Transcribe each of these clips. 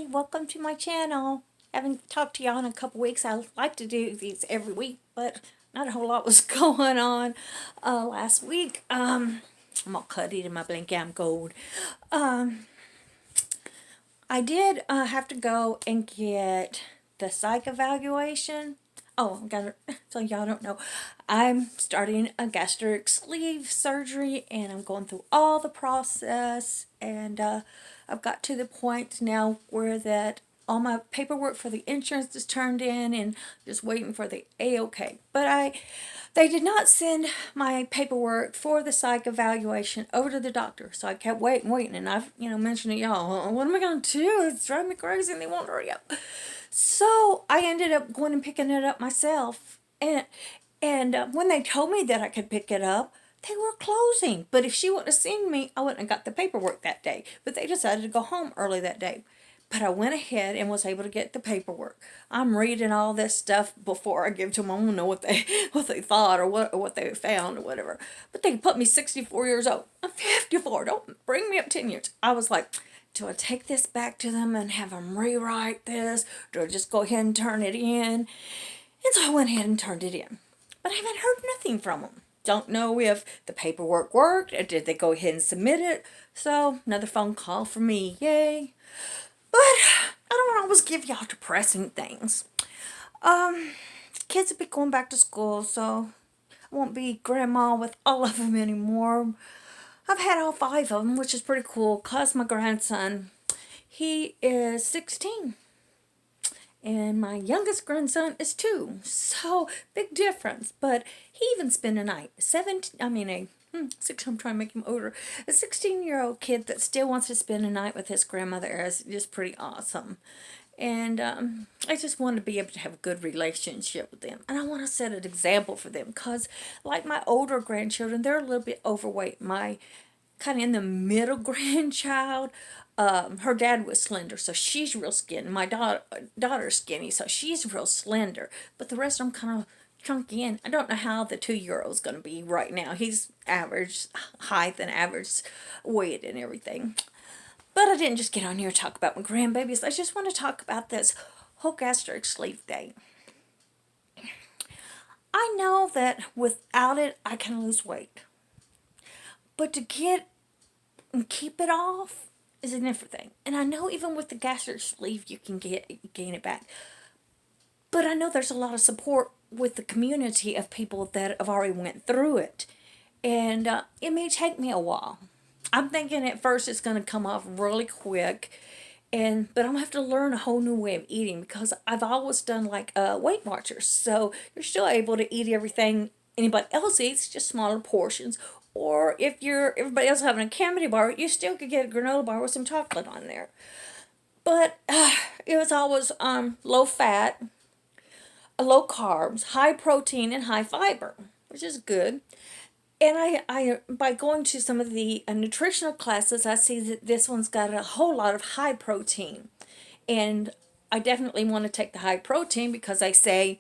welcome to my channel. I haven't talked to y'all in a couple weeks. I like to do these every week, but not a whole lot was going on last week. I'm all cutty in my blanket. I'm gold. I did have to go and get the psych evaluation. Oh, I got so y'all don't know, I'm starting a gastric sleeve surgery, and I'm going through all the process, and I've got to the point now where that all my paperwork for the insurance is turned in, and just waiting for the A-OK. But they did not send my paperwork for the psych evaluation over to the doctor, so I kept waiting, and I've mentioned to y'all, what am I gonna do? It's driving me crazy, and they won't hurry up. So I ended up going and picking it up myself, and when they told me that I could pick it up, they were closing. But if she wouldn't have seen me, I wouldn't have got the paperwork that day. But they decided to go home early that day. But I went ahead and was able to get the paperwork. I'm reading all this stuff before I give to them. I don't know what they thought, or what they found or whatever. But they put me 64 years old. I'm 54. Don't bring me up 10 years. I was like, do I take this back to them and have them rewrite this? Do I just go ahead and turn it in? And so I went ahead and turned it in. But I haven't heard nothing from them. Don't know if the paperwork worked, or did they go ahead and submit it. So another phone call for me. Yay. But I don't want to always give y'all depressing things. Kids will be going back to school, so I won't be grandma with all of them anymore. I've had all 5 of them, which is pretty cool, because my grandson, he is 16. And my youngest grandson is 2. So, big difference. But he even spent a night. I'm trying to make him older. A 16-year-old kid that still wants to spend a night with his grandmother is just pretty awesome. And I just want to be able to have a good relationship with them. And I want to set an example for them. Because, like my older grandchildren, they're a little bit overweight. My kind of in the middle grandchild, her dad was slender, so she's real skinny. My daughter's skinny, so she's real slender. But the rest of them kind of chunky in. I don't know how the 2-year-old's going to be right now. He's average height and average weight and everything. But I didn't just get on here to talk about my grandbabies. I just want to talk about this whole gastric sleeve thing. I know that without it, I can lose weight. But to get and keep it off is a different thing. And I know even with the gastric sleeve, you can gain it back. But I know there's a lot of support with the community of people that have already went through it. And it may take me a while. I'm thinking at first it's going to come off really quick. But I'm going to have to learn a whole new way of eating, because I've always done like Weight Watchers. So you're still able to eat everything anybody else eats, just smaller portions. Or if everybody else having a candy bar, you still could get a granola bar with some chocolate on there. But it was always low fat, low carbs, high protein, and high fiber, which is good. And I by going to some of the nutritional classes, I see that this one's got a whole lot of high protein. And I definitely want to take the high protein, because they say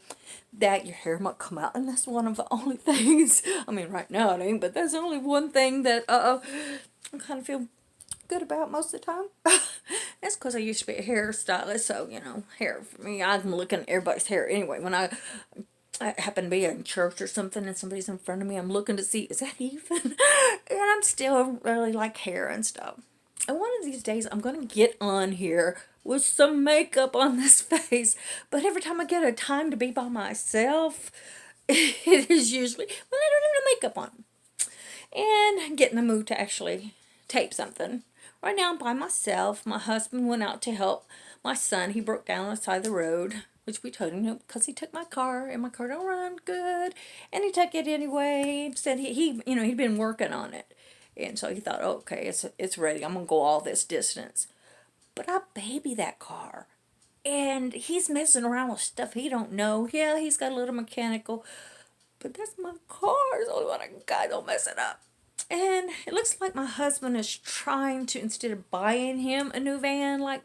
that your hair might come out, and that's one of the only things, I mean right now it ain't, but that's only one thing that I kind of feel good about most of the time. That's because I used to be a hairstylist, so hair for me, I'm looking at everybody's hair anyway. When I happen to be in church or something and somebody's in front of me, I'm looking to see, is that even? And I'm still really like hair and stuff. And one of these days, I'm going to get on here with some makeup on this face. But every time I get a time to be by myself, it is usually when I don't have no makeup on. And get in the mood to actually tape something. Right now, I'm by myself. My husband went out to help my son. He broke down on the side of the road, which we told him because he took my car, and my car don't run good. And he took it anyway. Said he'd been working on it. And so he thought, oh, okay, it's ready. I'm going to go all this distance. But I baby that car. And he's messing around with stuff he don't know. Yeah, he's got a little mechanical. But that's my car. It's the only one I got. Don't mess it up. And it looks like my husband is trying to, instead of buying him a new van like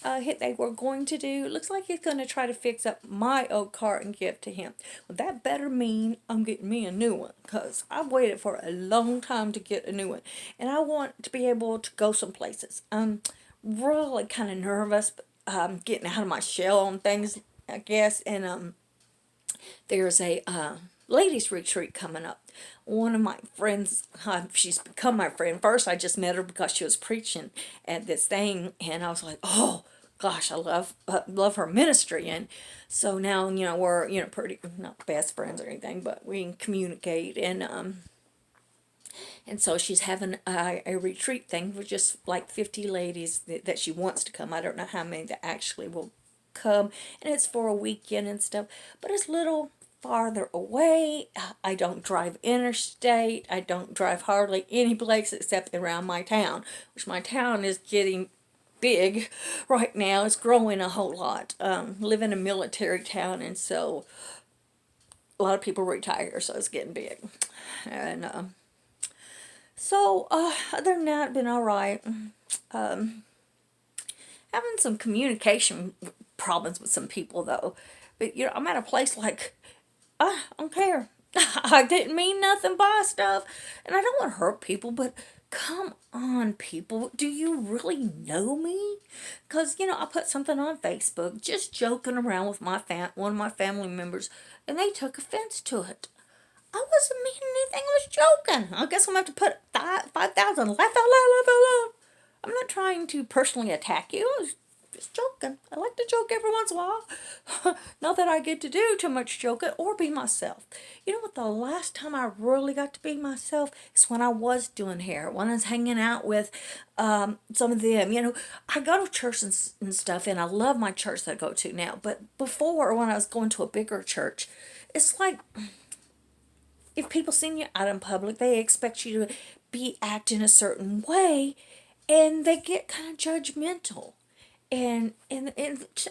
they were going to do, it looks like he's going to try to fix up my old car and give to him. Well, that better mean I'm getting me a new one, because I've waited for a long time to get a new one. And I want to be able to go some places. I'm really kind of nervous, but getting out of my shell on things, I guess. And there's a ladies retreat coming up. One of my friends, she's become my friend. First, I just met her because she was preaching at this thing, and I was like, oh gosh, I love her ministry. And so now, we're, pretty, not best friends or anything, but we can communicate. And so she's having a retreat thing with just like 50 ladies that she wants to come. I don't know how many that actually will come, and it's for a weekend and stuff, but it's a little farther away. I don't drive interstate. I don't drive hardly any place except around my town, which my town is getting big right now. It's growing a whole lot. Live in a military town, and so a lot of people retire, so it's getting big. And so other than that, been all right. Having some communication problems with some people though, but I'm at a place like I don't care. I didn't mean nothing by stuff, and I don't want to hurt people, but come on, people, do you really know me? Because I put something on Facebook, just joking around with one of my family members, and they took offense to it. I wasn't meaning anything. I was joking. I guess I'm going to have to put 5,000. Laugh out loud. I'm not trying to personally attack you. I was just joking. I like to joke every once in a while. Not that I get to do too much joking or be myself. You know what? The last time I really got to be myself is when I was doing hair. When I was hanging out with some of them. I go to church and stuff, and I love my church that I go to now. But before, when I was going to a bigger church, it's like, if people see you out in public, they expect you to be acting a certain way, and they get kind of judgmental. And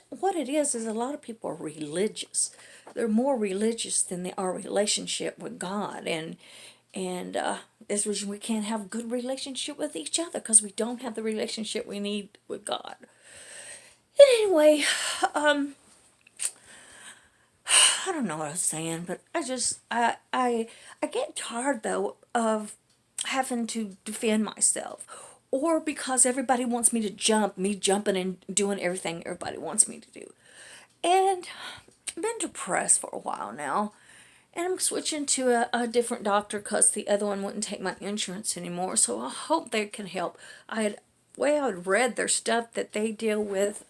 what it is a lot of people are religious. They're more religious than they are relationship with God. And this reason we can't have a good relationship with each other, because we don't have the relationship we need with God. And anyway, I don't know what I was saying, but I get tired though of having to defend myself, or because everybody wants me to jump, me jumping and doing everything everybody wants me to do. And I've been depressed for a while now, and I'm switching to a different doctor because the other one wouldn't take my insurance anymore. So I hope they can help. I had read their stuff that they deal with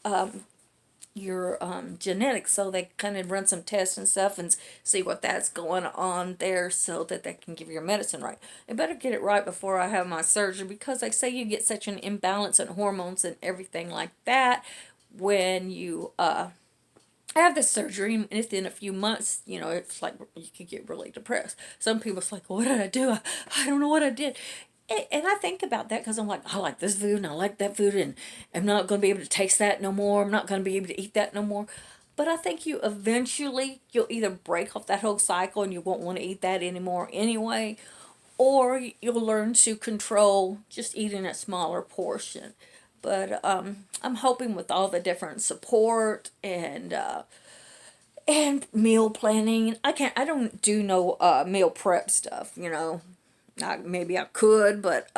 your genetics, so they kind of run some tests and stuff and see what that's going on there, so that they can give your medicine right. They better get it right before I have my surgery, because they say you get such an imbalance in hormones and everything like that when you have this surgery, and within a few months, it's like you could get really depressed. Some people's like, what did I do? I don't know what I did. And I think about that because I'm like, I like this food and I like that food, and I'm not going to be able to taste that no more. I'm not going to be able to eat that no more. But I think you'll either break off that whole cycle and you won't want to eat that anymore anyway, or you'll learn to control just eating a smaller portion. But I'm hoping with all the different support and meal planning. I don't do no meal prep stuff, maybe I could, but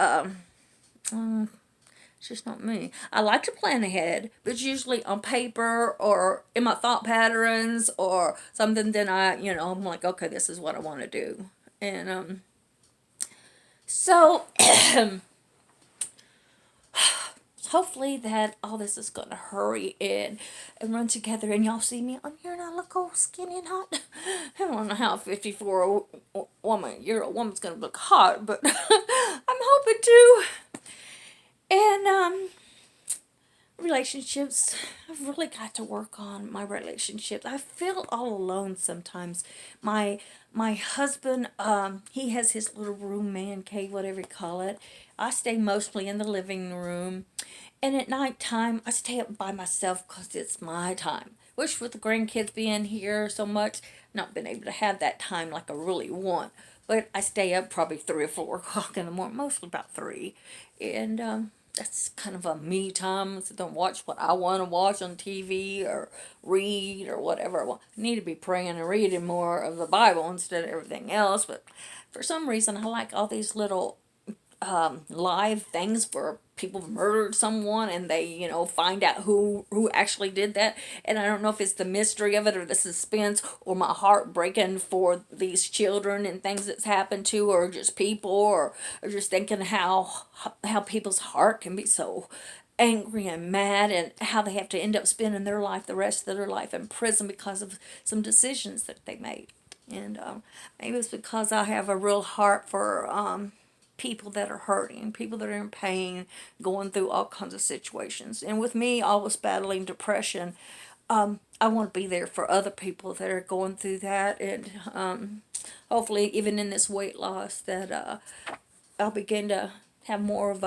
it's just not me. I like to plan ahead, but it's usually on paper or in my thought patterns or something. Then I'm like, okay, this is what I want to do. And so hopefully that all this is going to hurry in and run together, and y'all see me on here and I look all skinny and hot. I don't know how a 54-year-old woman's going to look hot, but I'm hoping to. And relationships, I've really got to work on my relationships. I feel all alone sometimes. My husband, he has his little room, man cave, whatever you call it. I stay mostly in the living room, and at night time I stay up by myself because it's my time. Wish with the grandkids being here so much, not been able to have that time like I really want. But I stay up probably 3 or 4 o'clock in the morning, mostly about 3, and that's kind of a me time. So don't watch what I want to watch on TV or read or whatever. I need to be praying and reading more of the Bible instead of everything else. But for some reason, I like all these little live things where people murdered someone and they, find out who actually did that. And I don't know if it's the mystery of it or the suspense or my heart breaking for these children and things that's happened to, or just people, or just thinking how people's heart can be so angry and mad, and how they have to end up spending their life, the rest of their life, in prison because of some decisions that they made. And maybe it's because I have a real heart for people that are hurting, people that are in pain, going through all kinds of situations. And with me always battling depression, I want to be there for other people that are going through that. And hopefully, even in this weight loss, that I'll begin to have more of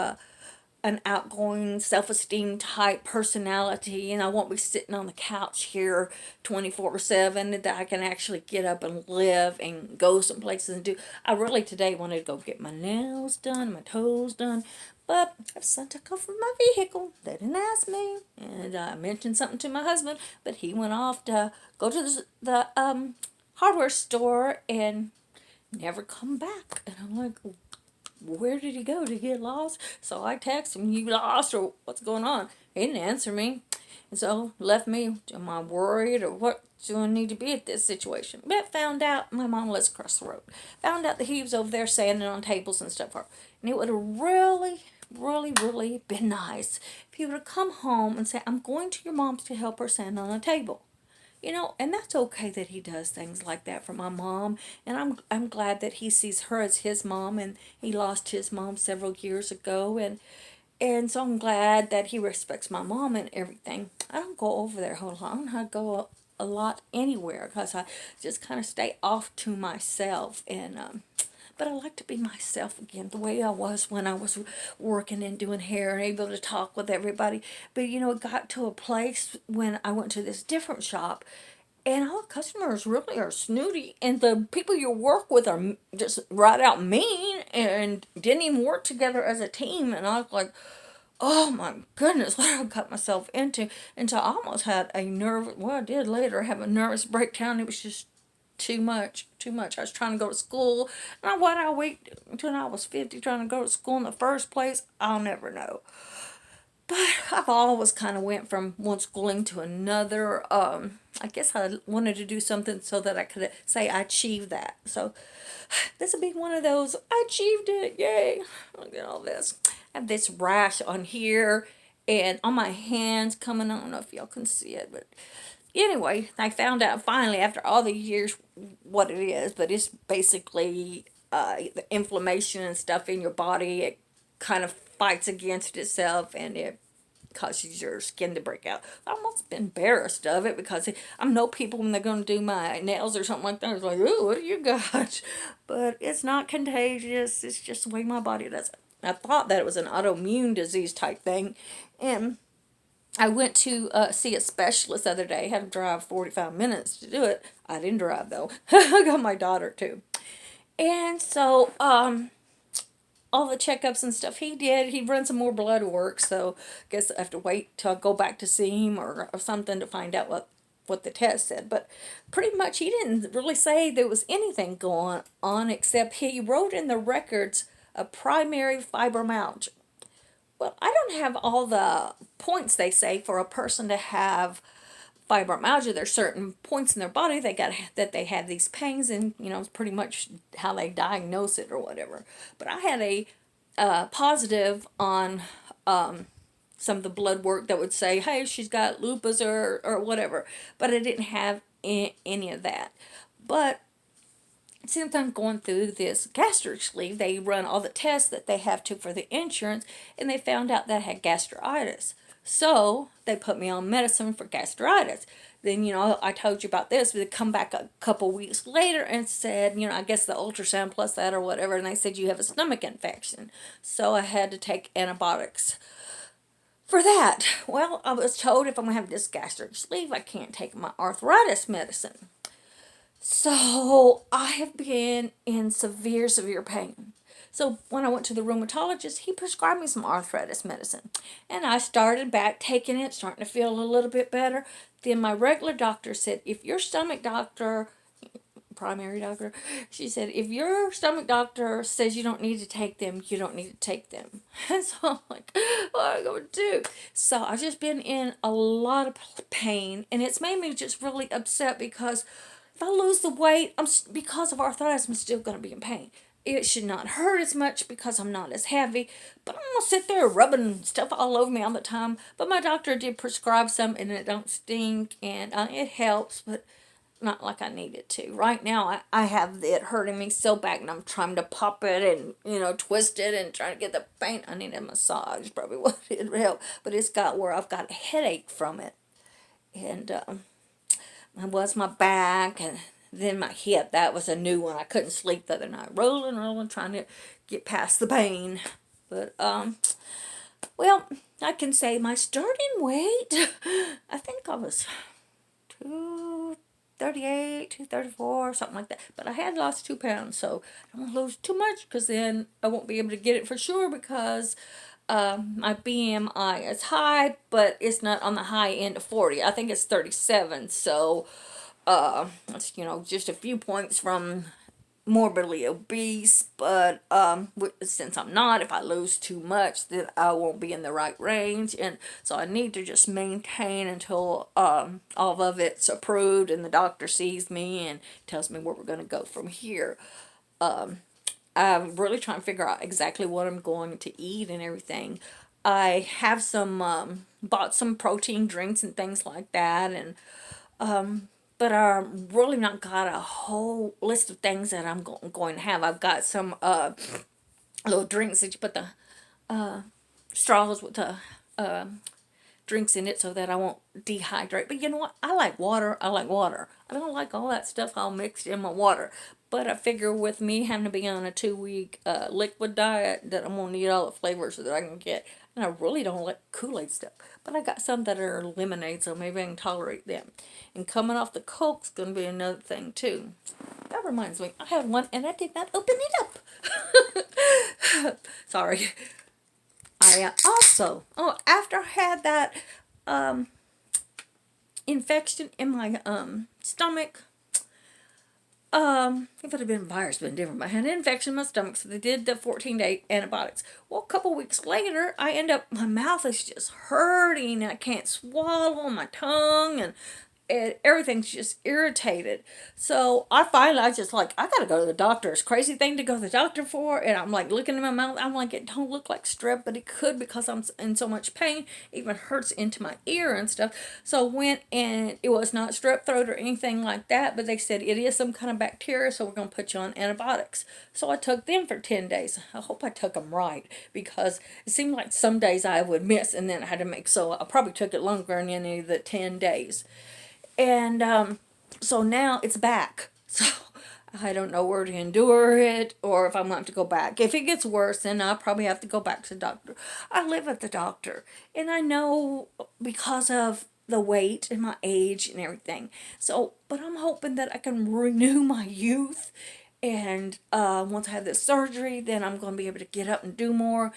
an outgoing, self-esteem type personality, and I won't be sitting on the couch here 24/7, that I can actually get up and live and go some places and do. I really today wanted to go get my nails done, my toes done, but if son took off from my vehicle, they didn't ask me, and I mentioned something to my husband, but he went off to go to the hardware store and never come back. And I'm like, where did he go? Did he get lost? So I text him, you lost, or what's going on? He didn't answer me. And so left me, am I worried, or what do I need to be at this situation? But found out, my mom lives across the road. Found out that he was over there sanding on tables and stuff. And it would have really, really, really been nice if he would have come home and said, I'm going to your mom's to help her sand on a table. And that's okay that he does things like that for my mom, and I'm glad that he sees her as his mom, and he lost his mom several years ago, and so I'm glad that he respects my mom and everything. I don't go over there a whole lot. I don't go a lot anywhere because I just kind of stay off to myself, and but I like to be myself again, the way I was when I was working and doing hair and able to talk with everybody. But it got to a place when I went to this different shop, and all the customers really are snooty, and the people you work with are just right out mean and didn't even work together as a team. And I was like, oh my goodness, what I got myself into. And so I almost had I did later have a nervous breakdown. It was just too much, too much. I was trying to go to school, and why did I wait until I was 50 trying to go to school in the first place? I'll never know. But I've always kind of went from one schooling to another. I guess I wanted to do something so that I could say I achieved that. So this will be one of those, I achieved it, yay. Look at all this. I have this rash on here and on my hands coming on. I don't know if y'all can see it, but anyway, I found out finally after all the years what it is, but it's basically the inflammation and stuff in your body. It kind of fights against itself, and it causes your skin to break out. I'm almost embarrassed of it because I know people when they're going to do my nails or something like that, it's like, ooh, what do you got? But it's not contagious. It's just the way my body does it. I thought that it was an autoimmune disease type thing, and I went to see a specialist the other day. I had to drive 45 minutes to do it. I didn't drive, though. I got my daughter, too. And so, all the checkups and stuff he did, he run some more blood work, so I guess I have to wait till I go back to see him or something to find out what the test said. But pretty much he didn't really say there was anything going on, except he wrote in the records a primary fibromyalgia. Well, I don't have all the points they say for a person to have fibromyalgia. There's certain points in their body that they have these pains, and it's pretty much how they diagnose it or whatever. But I had a positive on some of the blood work that would say, hey, she's got lupus or whatever. But I didn't have any of that. But since I'm going through this gastric sleeve, they run all the tests that they have to for the insurance, and they found out that I had gastritis. So they put me on medicine for gastritis. Then, I told you about this, but they come back a couple weeks later and said, I guess the ultrasound plus that or whatever, and they said you have a stomach infection. So I had to take antibiotics for that. Well, I was told if I'm going to have this gastric sleeve, I can't take my arthritis medicine. So I have been in severe, severe pain. So when I went to the rheumatologist, he prescribed me some arthritis medicine. And I started back taking it, starting to feel a little bit better. Then my regular doctor said, if your stomach doctor primary doctor. She said, if your stomach doctor says you don't need to take them, you don't need to take them. And so I'm like, what am I going to do? So I've just been in a lot of pain, and it's made me just really upset because if I lose the weight, because of arthritis, I'm still going to be in pain. It should not hurt as much because I'm not as heavy, but I'm going to sit there rubbing stuff all over me all the time. But my doctor did prescribe some, and it don't stink, and it helps, but not like I need it to. Right now, I have it hurting me so bad, and I'm trying to pop it and, twist it and trying to get the pain. I need a massage, probably what it'd help, but it's got where I've got a headache from it. And it was my back, and then my hip. That was a new one. I couldn't sleep the other night. Rolling, trying to get past the pain. But, well, I can say my starting weight, I think I was 238, 234, something like that. But I had lost 2 pounds, so I don't want to lose too much, because then I won't be able to get it for sure, because my BMI is high, but it's not on the high end of 40. I think it's 37, so it's, just a few points from morbidly obese, but since I'm not, if I lose too much, then I won't be in the right range, and so I need to just maintain until all of it's approved and the doctor sees me and tells me where we're going to go from here. I'm really trying to figure out exactly what I'm going to eat and everything. I have bought some protein drinks and things like that, and but I'm really not got a whole list of things that I'm going to have. I've got some little drinks that you put the straws with the drinks in it so that I won't dehydrate. But you know what? I like water. I like water. I don't like all that stuff all mixed in my water. But I figure with me having to be on a 2-week liquid diet that I'm going to need all the flavors that I can get. And I really don't like Kool-Aid stuff. But I got some that are lemonade, so maybe I can tolerate them. And coming off the Coke's going to be another thing, too. That reminds me, I have one, and I did not open it up. Sorry. I also, after I had that infection in my stomach, if it had been a virus, it would have been different. But I had an infection in my stomach, so they did the 14-day antibiotics. Well, a couple weeks later, my mouth is just hurting, and I can't swallow, my tongue, and everything's just irritated. So I just I gotta go to the doctor. It's a crazy thing to go to the doctor for. And I'm like looking in my mouth. I'm like, it don't look like strep, but it could, because I'm in so much pain. It even hurts into my ear and stuff. So I went, and it was not strep throat or anything like that, but they said it is some kind of bacteria, so we're going to put you on antibiotics. So I took them for 10 days. I hope I took them right, because it seemed like some days I would miss, and then I had to so I probably took it longer than any of the 10 days. And so now it's back. So I don't know where to endure it, or if I'm going to have to go back. If it gets worse, then I'll probably have to go back to the doctor. I live at the doctor, and I know because of the weight and my age and everything. So, but I'm hoping that I can renew my youth. And once I have this surgery, then I'm going to be able to get up and do more,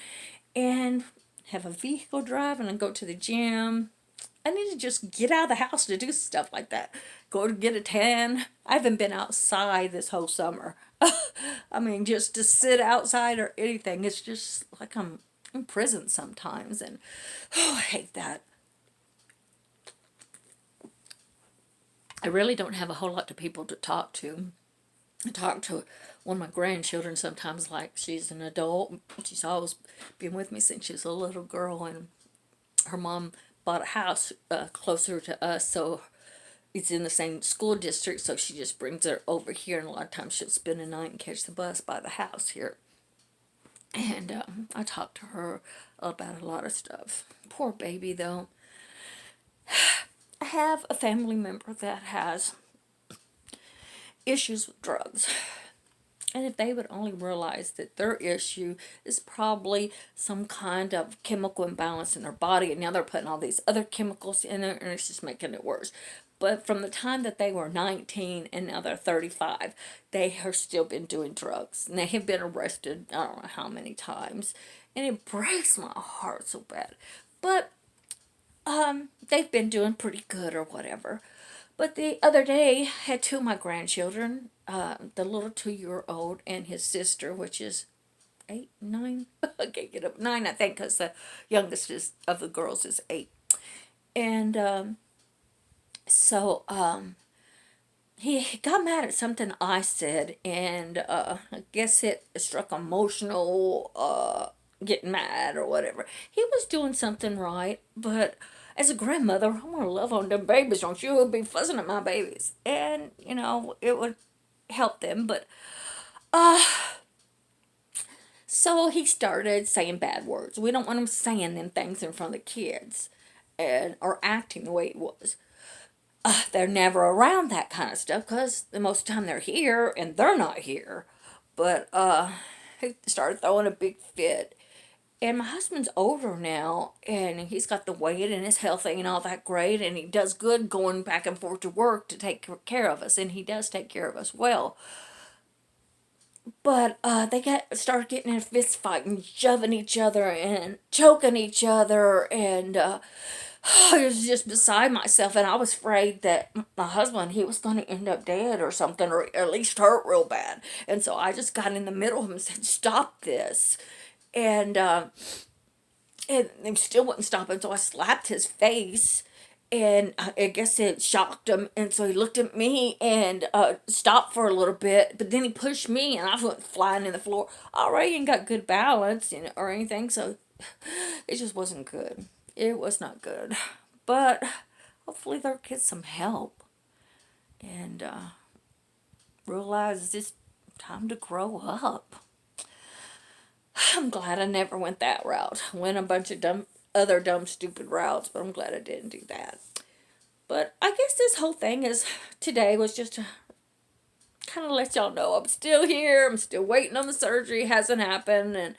and have a vehicle drive, and go to the gym. I need to just get out of the house to do stuff like that. Go to get a tan. I haven't been outside this whole summer. I mean, just to sit outside or anything. It's just like I'm in prison sometimes. And I hate that. I really don't have a whole lot of people to talk to. I talk to one of my grandchildren sometimes like she's an adult. She's always been with me since she was a little girl. And her mom bought a house closer to us, so it's in the same school district, so she just brings her over here, and a lot of times she'll spend the night and catch the bus by the house here. And I talk to her about a lot of stuff. Poor baby, though. I have a family member that has issues with drugs. And if they would only realize that their issue is probably some kind of chemical imbalance in their body, and now they're putting all these other chemicals in it, and it's just making it worse. But from the time that they were 19 and now they're 35, they have still been doing drugs. And they have been arrested, I don't know how many times. And it breaks my heart so bad. But they've been doing pretty good or whatever. But the other day, I had 2 of my grandchildren the little 2-year-old and his sister, which is 8, 9. I can't get up 9, I think, because the youngest of the girls is 8. And so he got mad at something I said, and I guess it struck emotional, getting mad or whatever. He was doing something right, but as a grandmother, I want to love on them babies, don't you? Would be fussing at my babies, and it would help them, but so he started saying bad words. We don't want him saying them things in front of the kids, and or acting the way he was. They're never around that kind of stuff because the most of the time they're here and they're not here. But he started throwing a big fit. And my husband's older now, and he's got the weight and is healthy and all that great, and he does good going back and forth to work to take care of us, and he does take care of us well. But they started getting in a fist fight and shoving each other and choking each other, and I was just beside myself, and I was afraid that my husband, he was going to end up dead or something, or at least hurt real bad. And so I just got in the middle of him and said, "Stop this." And they still wouldn't stop him, so I slapped his face, and I guess it shocked him, and so he looked at me and stopped for a little bit, but then he pushed me, and I went flying in the floor. Already ain't got good balance, or anything, so it just wasn't good. It was not good, but hopefully they'll get some help and realize it's time to grow up. I'm glad I never went that route. I went a bunch of other dumb, stupid routes, but I'm glad I didn't do that. But I guess this whole thing today was just to kind of let y'all know I'm still here. I'm still waiting on the surgery. It hasn't happened, and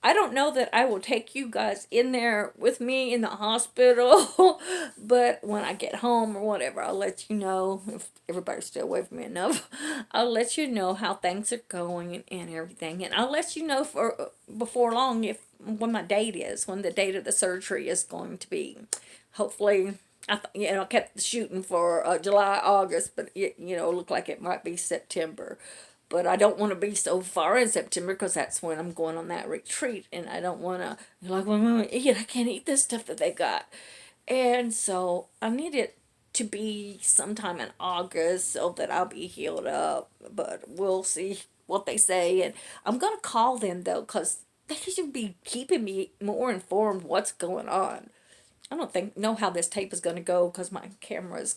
I don't know that I will take you guys in there with me in the hospital, but when I get home or whatever, I'll let you know. If everybody's still away from me enough, I'll let you know how things are going and everything, and I'll let you know for before long when my date is, when the date of the surgery is going to be. Hopefully, I kept shooting for July, August, but it looked like it might be September. But I don't want to be so far in September because that's when I'm going on that retreat. And I don't want to, like, when I eat, I can't eat this stuff that they got. And so I need it to be sometime in August so that I'll be healed up. But we'll see what they say. And I'm going to call them, though, because they should be keeping me more informed what's going on. I don't know how this tape is going to go because my camera is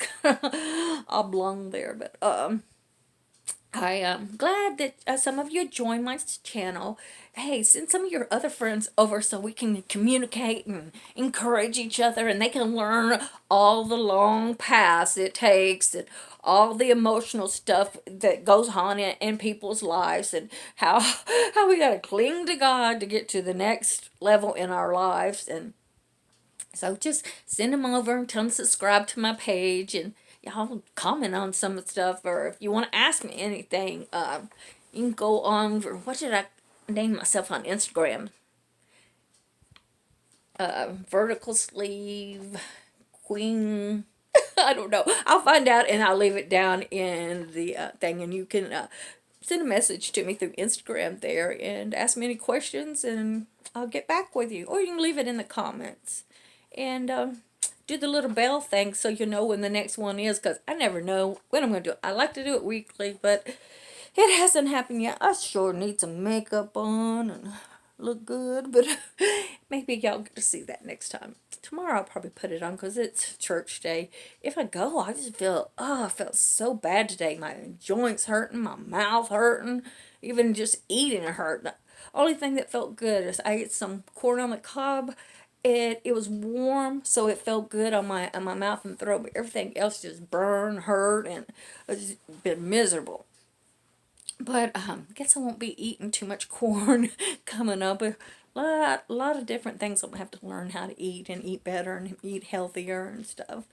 oblong there. But, I am glad that some of you joined my channel. Hey, send some of your other friends over so we can communicate and encourage each other, and they can learn all the long paths it takes and all the emotional stuff that goes on in people's lives, and how we got to cling to God to get to the next level in our lives. And so just send them over and tell them to subscribe to my page, and y'all comment on some of the stuff, or if you want to ask me anything, you can go on, what did I name myself on Instagram? Vertical sleeve, queen, I don't know. I'll find out and I'll leave it down in the thing, and you can send a message to me through Instagram there and ask me any questions, and I'll get back with you, or you can leave it in the comments. And do the little bell thing so you know when the next one is, because I never know when I'm going to do it. I like to do it weekly, but it hasn't happened yet. I sure need some makeup on and look good, but maybe y'all get to see that next time. Tomorrow I'll probably put it on because it's church day. If I go, I just I felt so bad today. My joints hurting, my mouth hurting, even just eating it hurt. The only thing that felt good is I ate some corn on the cob. It was warm, so it felt good on my mouth and throat, but everything else just burned, hurt, and it's been miserable. But I guess I won't be eating too much corn coming up. A lot of different things I'll have to learn how to eat and eat better and eat healthier and stuff.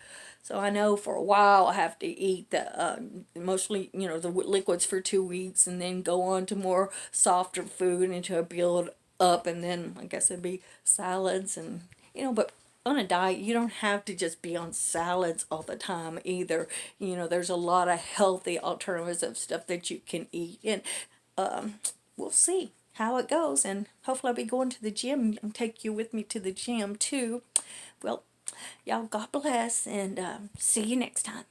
So I know for a while I have to eat the mostly the liquids for 2 weeks, and then go on to more softer food until I build up, and then I guess it'd be salads and but on a diet, you don't have to just be on salads all the time either. You know, there's a lot of healthy alternatives of stuff that you can eat, and we'll see how it goes. And hopefully, I'll be going to the gym and take you with me to the gym too. Well, y'all, God bless, and see you next time.